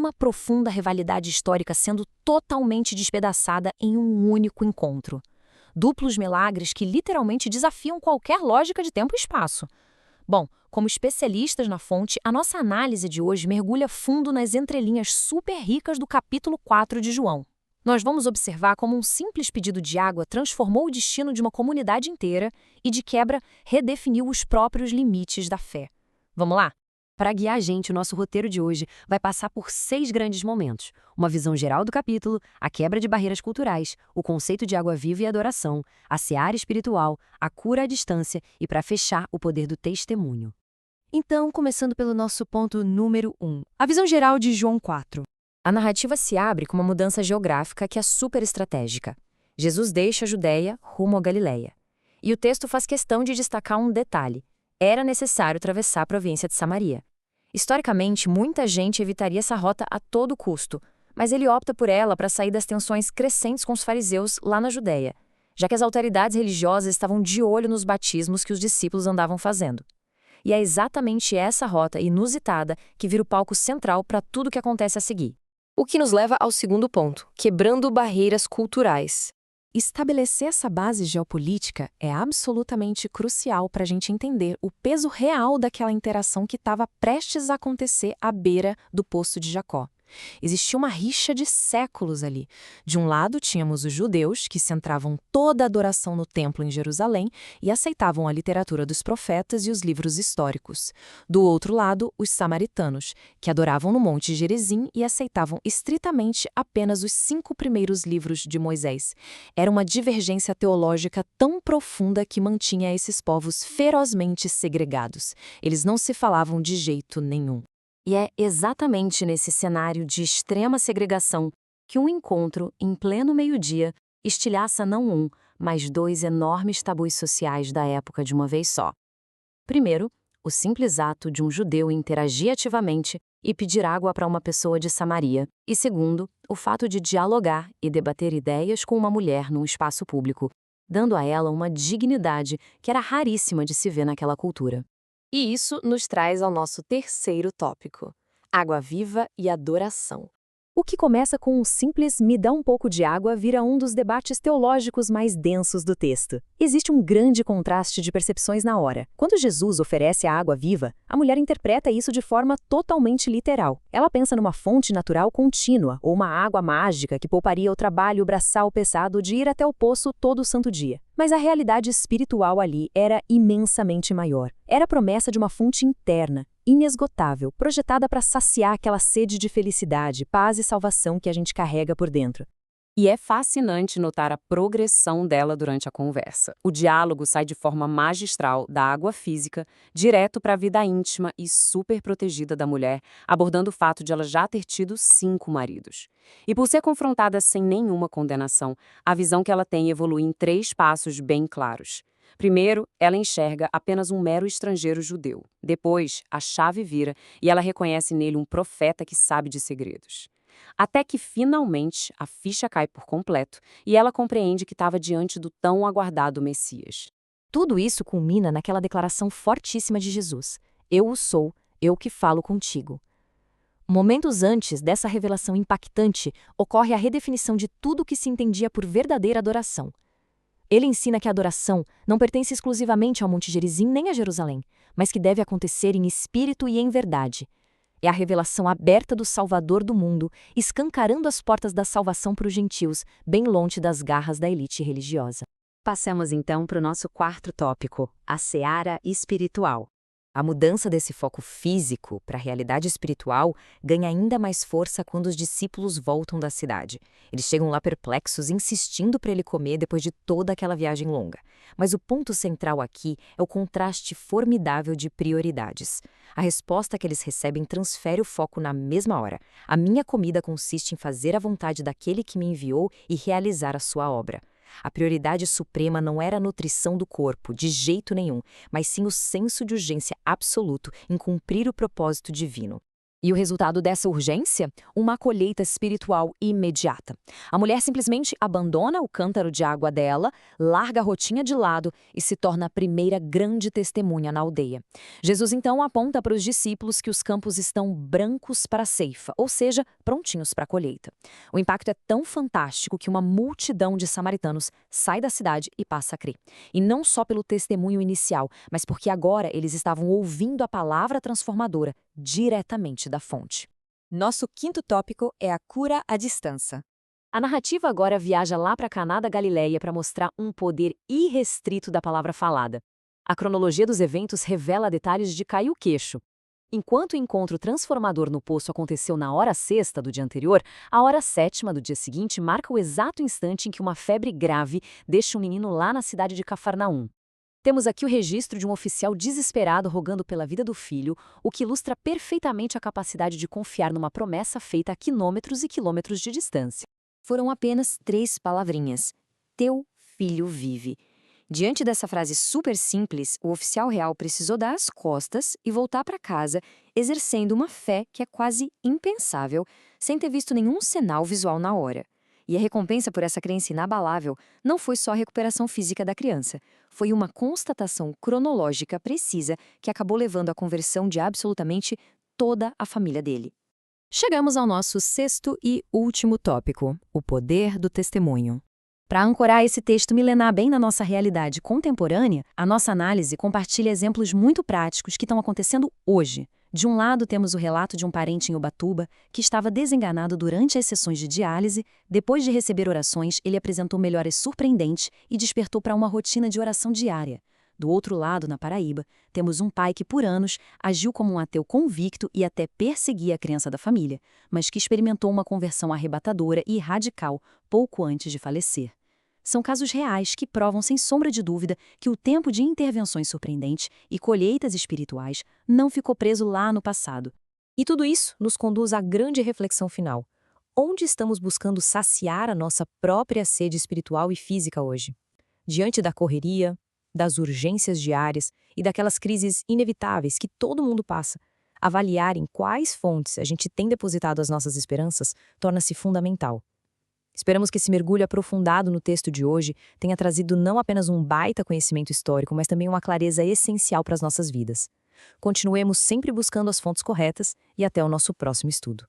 Uma profunda rivalidade histórica sendo totalmente despedaçada em um único encontro. Duplos milagres que literalmente desafiam qualquer lógica de tempo e espaço. Bom, como especialistas na fonte, a nossa análise de hoje mergulha fundo nas entrelinhas super ricas do capítulo 4 de João. Nós vamos observar como um simples pedido de água transformou o destino de uma comunidade inteira e, de quebra, redefiniu os próprios limites da fé. Vamos lá? Para guiar a gente, o nosso roteiro de hoje vai passar por 6 grandes momentos. Uma visão geral do capítulo, a quebra de barreiras culturais, o conceito de água viva e adoração, a seara espiritual, a cura à distância e, para fechar, o poder do testemunho. Então, começando pelo nosso ponto número 1, a visão geral de João 4. A narrativa se abre com uma mudança geográfica que é super estratégica. Jesus deixa a Judéia rumo à Galileia. E o texto faz questão de destacar um detalhe. Era necessário atravessar a província de Samaria. Historicamente, muita gente evitaria essa rota a todo custo, mas ele opta por ela para sair das tensões crescentes com os fariseus lá na Judéia, já que as autoridades religiosas estavam de olho nos batismos que os discípulos andavam fazendo. E é exatamente essa rota inusitada que vira o palco central para tudo o que acontece a seguir. O que nos leva ao segundo ponto, quebrando barreiras culturais. Estabelecer essa base geopolítica é absolutamente crucial para a gente entender o peso real daquela interação que estava prestes a acontecer à beira do Poço de Jacó. Existia uma rixa de séculos ali. De um lado, tínhamos os judeus, que centravam toda a adoração no templo em Jerusalém e aceitavam a literatura dos profetas e os livros históricos. Do outro lado, os samaritanos, que adoravam no Monte Gerizim e aceitavam estritamente apenas os 5 primeiros livros de Moisés. Era uma divergência teológica tão profunda que mantinha esses povos ferozmente segregados. Eles não se falavam de jeito nenhum. E é exatamente nesse cenário de extrema segregação que um encontro, em pleno meio-dia, estilhaça não um, mas 2 enormes tabus sociais da época de uma vez só. Primeiro, o simples ato de um judeu interagir ativamente e pedir água para uma pessoa de Samaria. E segundo, o fato de dialogar e debater ideias com uma mulher num espaço público, dando a ela uma dignidade que era raríssima de se ver naquela cultura. E isso nos traz ao nosso terceiro tópico, água viva e adoração. O que começa com um simples "me dá um pouco de água" vira um dos debates teológicos mais densos do texto. Existe um grande contraste de percepções na hora. Quando Jesus oferece a água viva, a mulher interpreta isso de forma totalmente literal. Ela pensa numa fonte natural contínua ou uma água mágica que pouparia o trabalho braçal pesado de ir até o poço todo santo dia. Mas a realidade espiritual ali era imensamente maior. Era a promessa de uma fonte interna, inesgotável, projetada para saciar aquela sede de felicidade, paz e salvação que a gente carrega por dentro. E é fascinante notar a progressão dela durante a conversa. O diálogo sai de forma magistral da água física, direto para a vida íntima e super protegida da mulher, abordando o fato de ela já ter tido 5 maridos. E por ser confrontada sem nenhuma condenação, a visão que ela tem evolui em 3 passos bem claros. Primeiro, ela enxerga apenas um mero estrangeiro judeu. Depois, a chave vira e ela reconhece nele um profeta que sabe de segredos. Até que, finalmente, a ficha cai por completo e ela compreende que estava diante do tão aguardado Messias. Tudo isso culmina naquela declaração fortíssima de Jesus: "Eu o sou, eu que falo contigo." Momentos antes dessa revelação impactante, ocorre a redefinição de tudo o que se entendia por verdadeira adoração. Ele ensina que a adoração não pertence exclusivamente ao Monte Gerizim nem a Jerusalém, mas que deve acontecer em espírito e em verdade. É a revelação aberta do Salvador do mundo, escancarando as portas da salvação para os gentios, bem longe das garras da elite religiosa. Passemos então para o nosso quarto tópico, a seara espiritual. A mudança desse foco físico para a realidade espiritual ganha ainda mais força quando os discípulos voltam da cidade. Eles chegam lá perplexos, insistindo para ele comer depois de toda aquela viagem longa. Mas o ponto central aqui é o contraste formidável de prioridades. A resposta que eles recebem transfere o foco na mesma hora. A minha comida consiste em fazer a vontade daquele que me enviou e realizar a sua obra. A prioridade suprema não era a nutrição do corpo, de jeito nenhum, mas sim o senso de urgência absoluto em cumprir o propósito divino. E o resultado dessa urgência? Uma colheita espiritual imediata. A mulher simplesmente abandona o cântaro de água dela, larga a rotinha de lado e se torna a primeira grande testemunha na aldeia. Jesus então aponta para os discípulos que os campos estão brancos para a ceifa, ou seja, prontinhos para a colheita. O impacto é tão fantástico que uma multidão de samaritanos sai da cidade e passa a crer. E não só pelo testemunho inicial, mas porque agora eles estavam ouvindo a palavra transformadora diretamente da fonte. Nosso quinto tópico é a cura à distância. A narrativa agora viaja lá para Caná da Galileia para mostrar um poder irrestrito da palavra falada. A cronologia dos eventos revela detalhes de cair o queixo. Enquanto o encontro transformador no poço aconteceu na hora sexta do dia anterior, a hora sétima do dia seguinte marca o exato instante em que uma febre grave deixa um menino lá na cidade de Cafarnaum. Temos aqui o registro de um oficial desesperado rogando pela vida do filho, o que ilustra perfeitamente a capacidade de confiar numa promessa feita a quilômetros e quilômetros de distância. Foram apenas 3 palavrinhas: teu filho vive. Diante dessa frase super simples, o oficial real precisou dar as costas e voltar para casa, exercendo uma fé que é quase impensável, sem ter visto nenhum sinal visual na hora. E a recompensa por essa crença inabalável não foi só a recuperação física da criança, foi uma constatação cronológica precisa que acabou levando à conversão de absolutamente toda a família dele. Chegamos ao nosso sexto e último tópico, o poder do testemunho. Para ancorar esse texto milenar bem na nossa realidade contemporânea, a nossa análise compartilha exemplos muito práticos que estão acontecendo hoje. De um lado, temos o relato de um parente em Ubatuba que estava desenganado durante as sessões de diálise. Depois de receber orações, ele apresentou melhoras surpreendentes e despertou para uma rotina de oração diária. Do outro lado, na Paraíba, temos um pai que, por anos, agiu como um ateu convicto e até perseguia a criança da família, mas que experimentou uma conversão arrebatadora e radical pouco antes de falecer. São casos reais que provam sem sombra de dúvida que o tempo de intervenções surpreendentes e colheitas espirituais não ficou preso lá no passado. E tudo isso nos conduz à grande reflexão final. Onde estamos buscando saciar a nossa própria sede espiritual e física hoje? Diante da correria, das urgências diárias e daquelas crises inevitáveis que todo mundo passa, avaliar em quais fontes a gente tem depositado as nossas esperanças torna-se fundamental. Esperamos que esse mergulho aprofundado no texto de hoje tenha trazido não apenas um baita conhecimento histórico, mas também uma clareza essencial para as nossas vidas. Continuemos sempre buscando as fontes corretas e até o nosso próximo estudo.